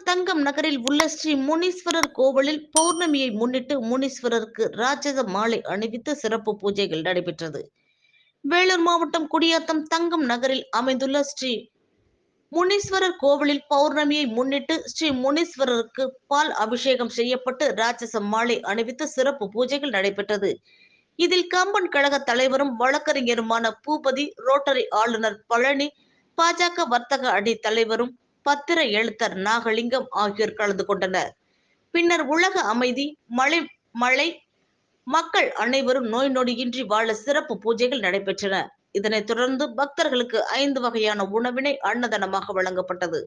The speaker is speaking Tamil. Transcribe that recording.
தங்கம் நகரில் உள்ள ஸ்ரீ முனீஸ்வரர் கோவிலில் பௌர்ணமியை முன்னிட்டு முனீஸ்வரருக்கு ராட்சத மாலை அணிவித்து சிறப்பு பூஜைகள் நடைபெற்றது. வேலூர் மாவட்டம் குடியாத்தம் தங்கம் நகரில் அமைந்துள்ள ஸ்ரீ முனீஸ்வரர் கோவிலில் பௌர்ணமியை முன்னிட்டு ஸ்ரீ முனீஸ்வரருக்கு பால் அபிஷேகம் செய்யப்பட்டு ராட்சச மாலை அணிவித்து சிறப்பு பூஜைகள் நடைபெற்றது. இதில் கம்பன் கழக தலைவரும் வழக்கறிஞருமான பூபதி, ரோட்டரி ஆளுநர் பழனி, பாஜக வர்த்தக அணி தலைவரும் பத்திர எழுத்தர் நாகலிங்கம் ஆகியோர் கலந்து கொண்டனர். பின்னர் உலக அமைதி, மழை மக்கள் அனைவரும் நோய் நொடியின்றி வாழ சிறப்பு பூஜைகள் நடைபெற்றன. இதனைத் தொடர்ந்து பக்தர்களுக்கு 5 வகையான உணவினை அன்னதானமாக வழங்கப்பட்டது.